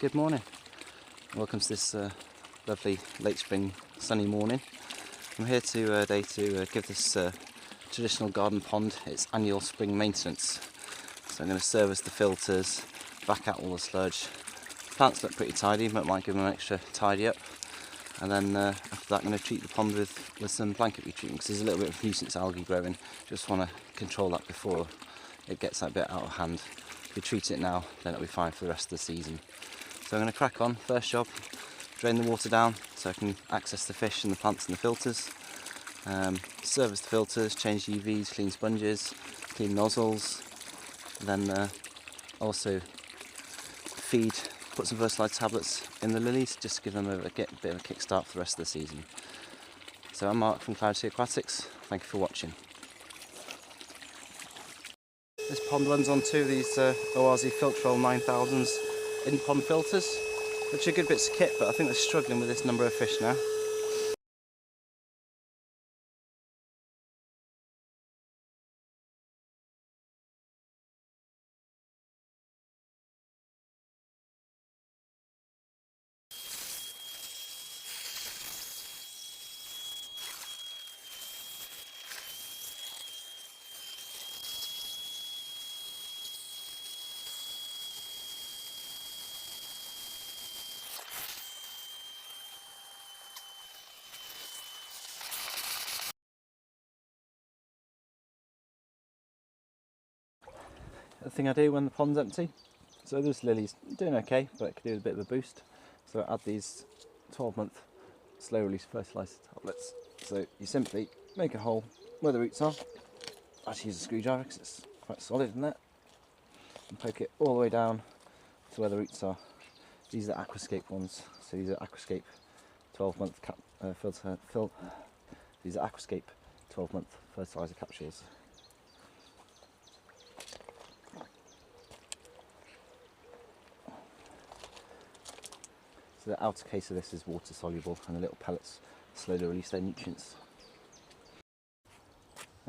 Good morning. Welcome to this lovely late spring sunny morning. I'm here today to give this traditional garden pond its annual spring maintenance. So I'm going to service the filters, back out all the sludge. Plants look pretty tidy, but might give them an extra tidy up. And then after that I'm going to treat the pond with some blanketweed treatment, because there's a little bit of nuisance algae growing. Just want to control that before it gets that bit out of hand. If we treat it now, then it'll be fine for the rest of the season. So I'm going to crack on. First job, drain the water down so I can access the fish and the plants and the filters. Service the filters, change UVs, clean sponges, clean nozzles. And then also feed, put some fertiliser tablets in the lilies just to give them a bit of a kickstart for the rest of the season. So I'm Mark from Cloud Sea Aquatics. Thank you for watching. This pond runs on two of these oase filtral 9000s in-pond filters, which are good bits of kit, but I think they're struggling with this number of fish now. The thing I do when the pond's empty, so this lily's doing okay, but it could do with a bit of a boost. So I add these 12-month slow release fertiliser tablets. So you simply make a hole where the roots are. I actually use a screwdriver because it's quite solid in there, and poke it all the way down to where the roots are. These are aquascape ones, so these are aquascape 12-month these are aquascape 12-month fertiliser capsules. So the outer case of this is water soluble, and the little pellets slowly release their nutrients.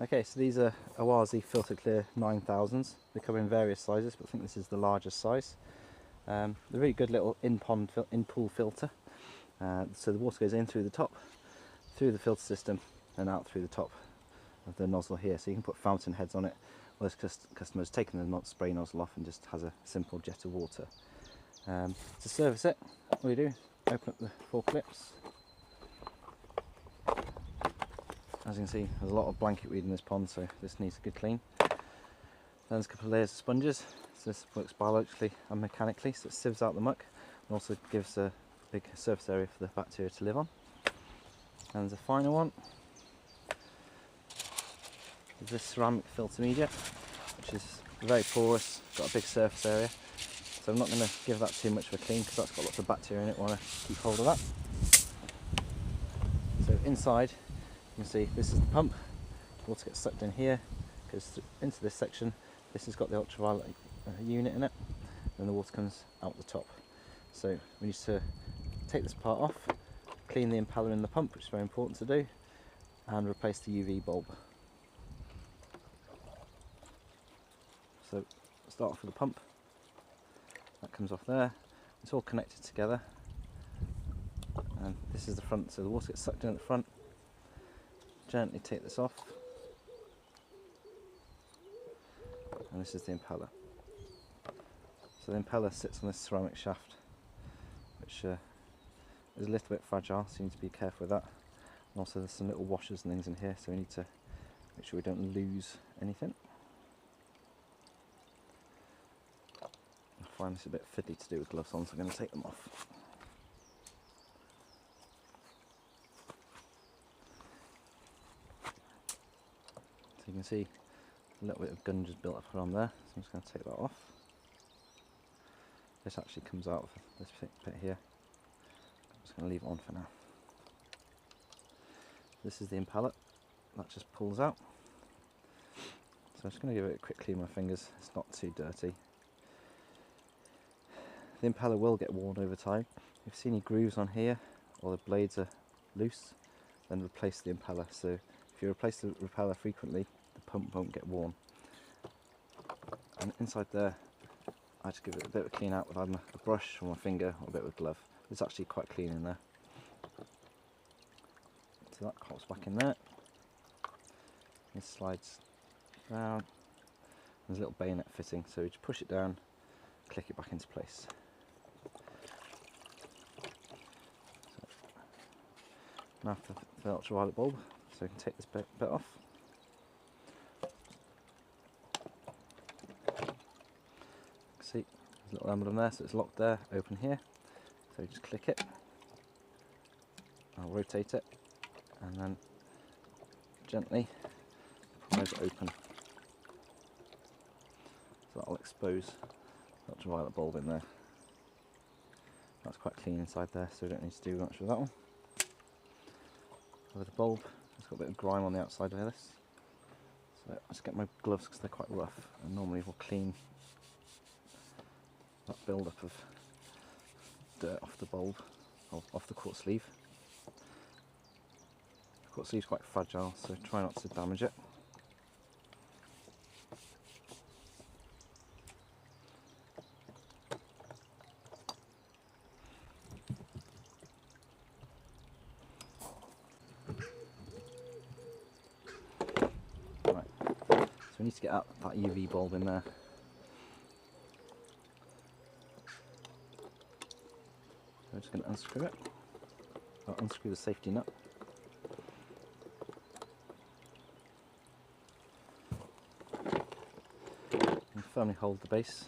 Okay, so these are oase filter clear 9000s. They come in various sizes, but I think this is the largest size. They're a really good little in-pool filter. So the water goes in through the top, through the filter system, and out through the top of the nozzle here. So you can put fountain heads on it, or this customer's taken the spray nozzle off and just has a simple jet of water. To service it, all you do is open up the 4 clips. As you can see, there's a lot of blanketweed in this pond, so this needs a good clean. Then there's a couple of layers of sponges. So this works biologically and mechanically, so it sieves out the muck and also gives a big surface area for the bacteria to live on. And there's a final one. There's this ceramic filter media, which is very porous, got a big surface area. So I'm not going to give that too much of a clean because that's got lots of bacteria in it. I want to keep hold of that. So inside, you can see this is the pump. Water gets sucked in here, goes into this section. This has got the ultraviolet unit in it, and the water comes out the top. So we need to take this part off, clean the impeller in the pump, which is very important to do, and replace the UV bulb. So start off with the pump. That comes off there. It's all connected together, and this is the front, so the water gets sucked in at the front. Gently take this off, and this is the impeller. So the impeller sits on this ceramic shaft, which is a little bit fragile, so you need to be careful with that. And also there's some little washers and things in here, so we need to make sure we don't lose anything. I find this a bit fiddly to do with gloves on, so I'm going to take them off. So you can see a little bit of gunge has built up around there, so I'm just going to take that off. This actually comes out of this bit here. I'm just going to leave it on for now. This is the impeller, that just pulls out. So I'm just going to give it a quick clean with my fingers, it's not too dirty. The impeller will get worn over time. If you see any grooves on here, or the blades are loose, then replace the impeller. So if you replace the impeller frequently, the pump won't get worn. And inside there, I just give it a bit of a clean out with either a brush or my finger or a bit of a glove. It's actually quite clean in there. So that pops back in there. It slides down. There's a little bayonet fitting, so you just push it down, click it back into place. So, now for the ultraviolet bulb, so you can take this bit off. See, there's a little emblem there, so it's locked there, open here. So you just click it, I'll rotate it, and then gently prise it open. So that'll expose the ultraviolet bulb in there. That's quite clean inside there, so we don't need to do much with that one. With the bulb, it's got a bit of grime on the outside of this. So I just get my gloves because they're quite rough, and normally we'll clean that build-up of dirt off the bulb, off the quartz sleeve. The quartz sleeve's quite fragile, so try not to damage it. Right, so we need to get out that UV bulb in there. I'm just going to unscrew it. I'll unscrew the safety nut. And firmly hold the base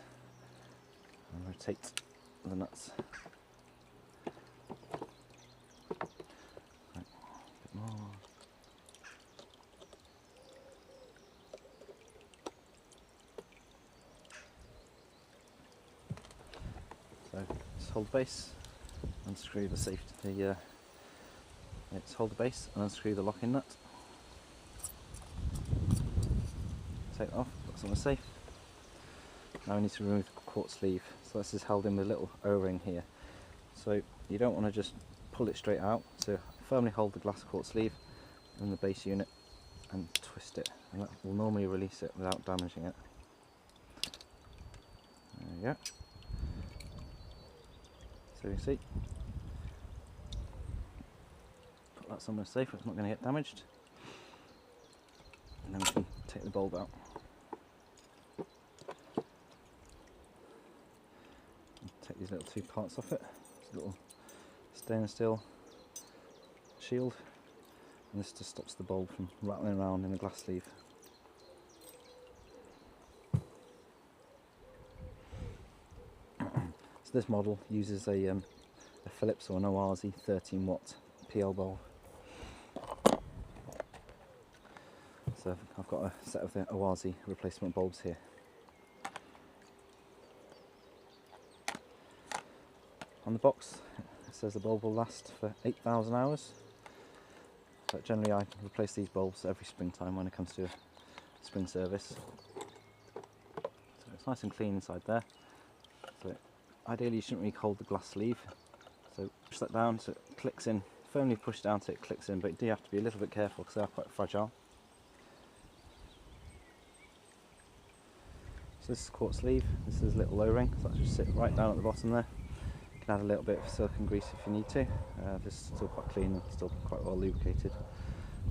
and rotate the nuts. Right, a bit more. So just hold the base. Unscrew the safety, let's hold the base and unscrew the locking nut. Take it off, put it on the safe. Now we need to remove the quartz sleeve. So this is held in with a little O-ring here. So you don't want to just pull it straight out, so firmly hold the glass quartz sleeve and the base unit and twist it, and that will normally release it without damaging it. There we go. So you see, put that somewhere safe where it's not going to get damaged, and then we can take the bulb out. Take these little two parts off it. It's a little stainless steel shield, and this just stops the bulb from rattling around in the glass sleeve. So this model uses a Philips or an oase 13 watt PL bulb. So I've got a set of the oase replacement bulbs here. On the box it says the bulb will last for 8,000 hours, but generally I replace these bulbs every springtime when it comes to a spring service. So it's nice and clean inside there. So ideally you shouldn't really hold the glass sleeve, so push that down so it clicks in, firmly push down so it clicks in, but you do have to be a little bit careful because they are quite fragile. So this is quartz sleeve, this is a little O-ring, so that should sit right down at the bottom there. You can add a little bit of silicone grease if you need to. This is still quite clean and still quite well lubricated.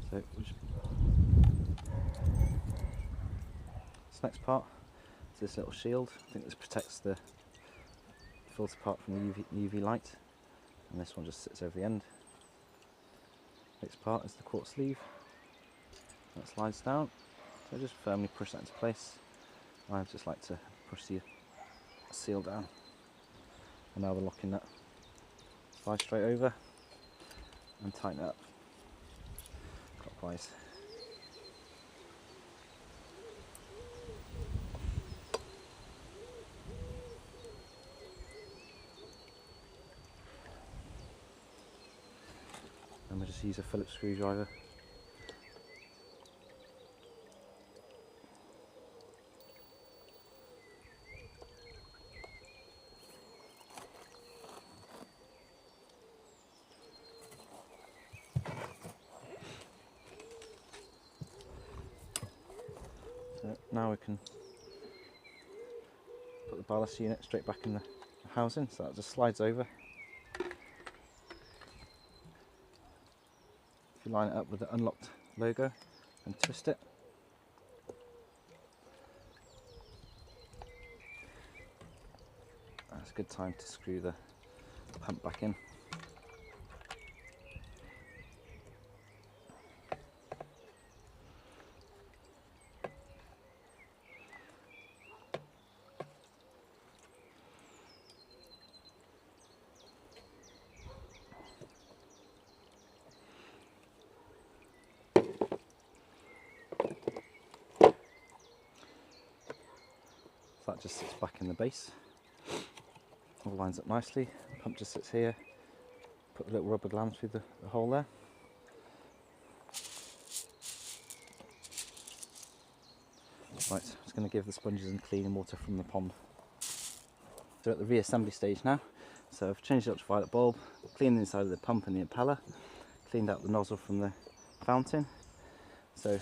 So this next part is this little shield. I think this protects the filter part from the UV light, and this one just sits over the end. Next part is the quartz sleeve. That slides down, so just firmly push that into place. I just like to push the seal down, and now the locking nut. Slide straight over and tighten it up clockwise. And we'll just use a Phillips screwdriver. So now we can put the ballast unit straight back in the housing, so that just slides over. If you line it up with the unlocked logo and twist it, that's a good time to screw the pump back in. So that just sits back in the base, all lines up nicely. The pump just sits here. Put the little rubber glands through the hole there. Right, just going to give the sponges and cleaning water from the pond. So at the reassembly stage now, so I've changed the ultraviolet bulb, cleaned the inside of the pump and the impeller, cleaned out the nozzle from the fountain. So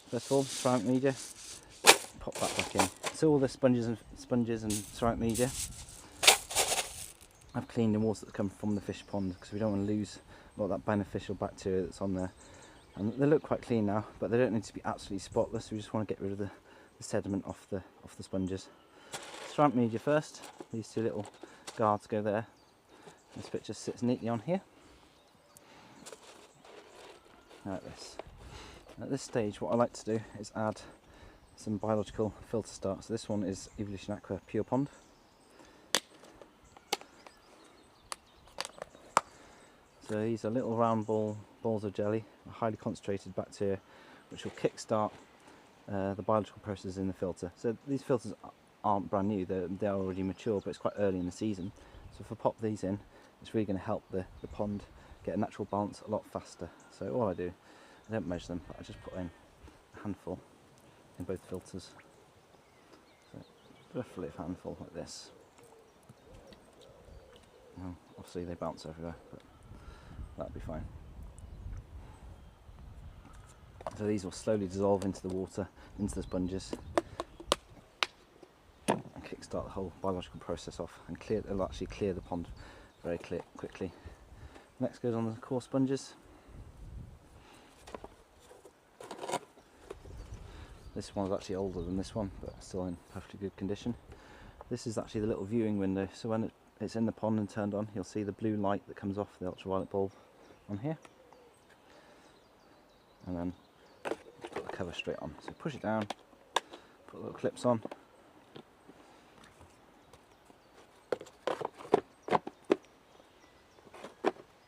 first of all, ceramic media, pop that back in. So all the sponges and ceramic media, I've cleaned in water that's come from the fish pond, because we don't want to lose a lot of that beneficial bacteria that's on there. And they look quite clean now, but they don't need to be absolutely spotless. We just want to get rid of the sediment off the sponges. Ceramic media first. These two little guards go there. This bit just sits neatly on here, like this. At this stage, what I like to do is add some biological filter start. So this one is Evolution Aqua Pure Pond. So these are little round balls of jelly, highly concentrated bacteria, which will kickstart the biological processes in the filter. So these filters aren't brand new, they're already mature, but it's quite early in the season. So if I pop these in, it's really going to help the pond get a natural balance a lot faster. So all I do, I don't measure them, but I just put in a handful in both filters. So roughly a handful like this. Well, obviously they bounce everywhere, but that'll be fine. So these will slowly dissolve into the water, into the sponges, and kickstart the whole biological process off, and it'll actually clear the pond very quickly. Next goes on the core sponges. This one's actually older than this one, but still in perfectly good condition. This is actually the little viewing window, so when it's in the pond and turned on, you'll see the blue light that comes off the ultraviolet bulb on here. And then put the cover straight on. So push it down, put little clips on.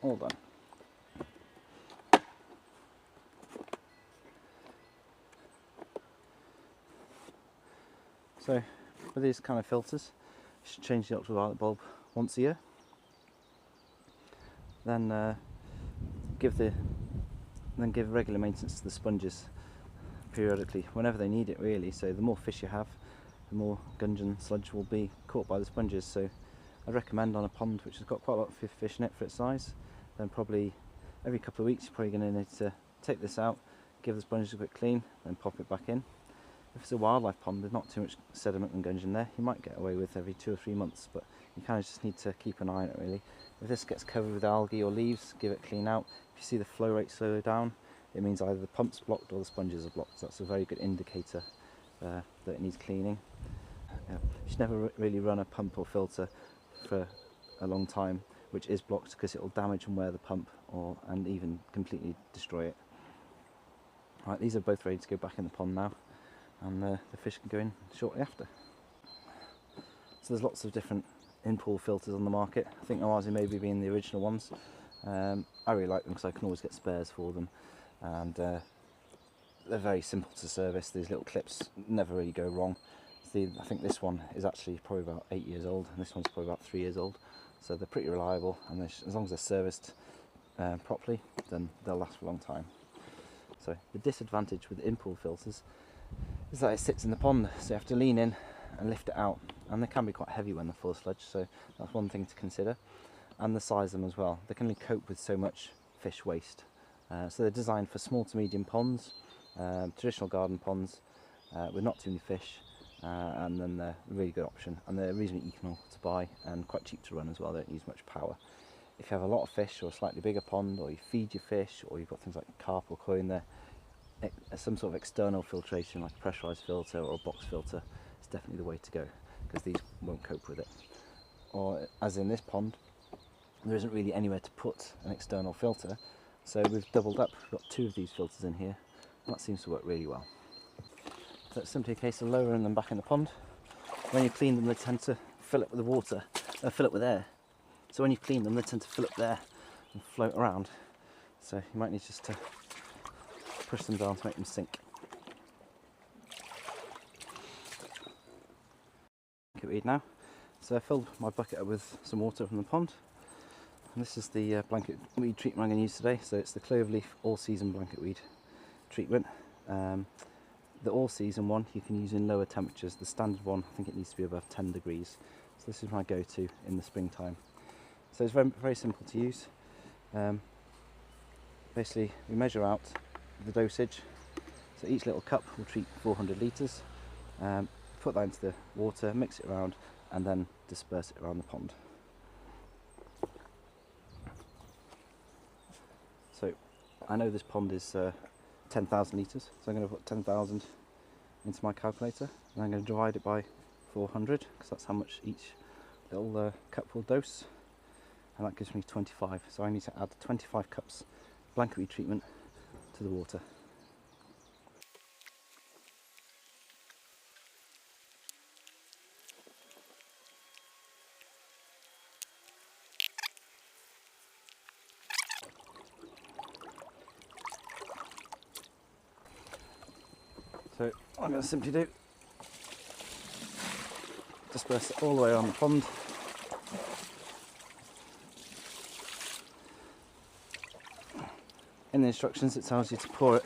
All done. So with these kind of filters, you should change the ultraviolet bulb once a year. Then give regular maintenance to the sponges periodically, whenever they need it really. So the more fish you have, the more gunging sludge will be caught by the sponges. So I'd recommend on a pond which has got quite a lot of fish in it for its size, then probably every couple of weeks you're probably going to need to take this out, give the sponges a quick clean, then pop it back in. If it's a wildlife pond, there's not too much sediment and gunge in there, you might get away with every 2 or 3 months, but you kind of just need to keep an eye on it really. If this gets covered with algae or leaves, give it a clean out. If you see the flow rate slow down, it means either the pump's blocked or the sponges are blocked. So that's a very good indicator that it needs cleaning. You should never really run a pump or filter for a long time which is blocked, because it will damage and wear the pump and even completely destroy it. Right, these are both ready to go back in the pond now, and the fish can go in shortly after. So there's lots of different in-pool filters on the market. I think ours maybe being the original ones. I really like them because I can always get spares for them, and they're very simple to service. These little clips never really go wrong. I think this one is actually probably about 8 years old, and this one's probably about 3 years old. So they're pretty reliable, and as long as they're serviced properly, then they'll last for a long time. So the disadvantage with in-pool filters is that it sits in the pond, so you have to lean in and lift it out, and they can be quite heavy when they're full of sludge, so that's one thing to consider. And the size of them as well. They can only cope with so much fish waste. So they're designed for small to medium ponds, traditional garden ponds with not too many fish, and then they're a really good option, and they're reasonably economical to buy and quite cheap to run as well. They don't use much power. If you have a lot of fish or a slightly bigger pond, or you feed your fish, or you've got things like carp or koi in there, some sort of external filtration like a pressurized filter or a box filter is definitely the way to go, because these won't cope with it. Or as in this pond, there isn't really anywhere to put an external filter, so we've doubled up. We've got 2 of these filters in here, and that seems to work really well. So it's simply a case of lowering them back in the pond. When you clean them, they tend to fill up with the water, fill up with air. So when you clean them, they tend to fill up there and float around. So you might need just to push them down to make them sink. Blanketweed now. So I filled my bucket up with some water from the pond. And this is the blanketweed treatment I'm going to use today. So it's the cloverleaf all-season blanketweed treatment. The all-season one you can use in lower temperatures. The standard one, I think it needs to be above 10 degrees. So this is my go-to in the springtime. So it's very, very simple to use. Basically, we measure out the dosage. So each little cup will treat 400 litres. Put that into the water, mix it around, and then disperse it around the pond. So I know this pond is 10,000 litres, so I'm going to put 10,000 into my calculator, and I'm going to divide it by 400, because that's how much each little cup will dose, and that gives me 25. So I need to add 25 cups blanketweed treatment to the water. So what I'm going to simply do, disperse it all the way around the pond. In the instructions it tells you to pour it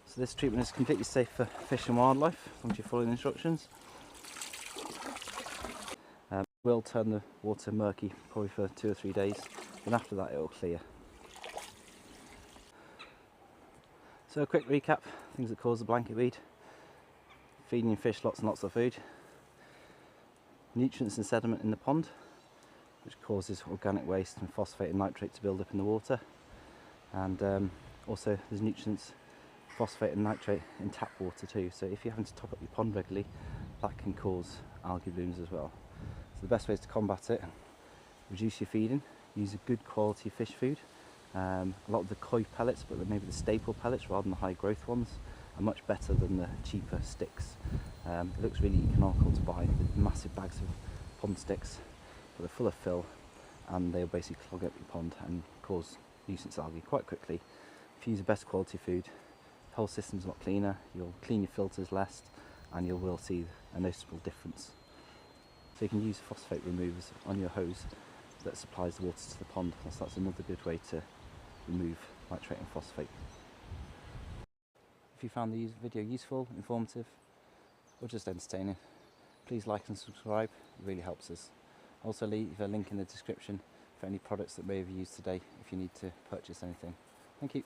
so this treatment is completely safe for fish and wildlife as long as you follow the instructions. Will turn the water murky probably for 2 or 3 days, and after that it will clear. So a quick recap, things that cause the blanketweed: feeding your fish lots and lots of food, nutrients and sediment in the pond, which causes organic waste and phosphate and nitrate to build up in the water, and also there's nutrients, phosphate and nitrate in tap water too, so if you're having to top up your pond regularly, that can cause algae blooms as well. So the best ways to combat it: reduce your feeding, use a good quality fish food. A lot of the koi pellets, but maybe the staple pellets rather than the high growth ones, are much better than the cheaper sticks. It looks really economical to buy the massive bags of pond sticks, but they're full of fill, and they'll basically clog up your pond and cause nuisance algae quite quickly. If you use the best quality food, the whole system's a lot cleaner, you'll clean your filters less, and you will see a noticeable difference. So you can use phosphate removers on your hose that supplies the water to the pond. That's another good way to remove nitrate and phosphate. If you found the video useful, informative, or just entertaining, please like and subscribe. It really helps us. Also leave a link in the description for any products that may have used today if you need to purchase anything. Thank you.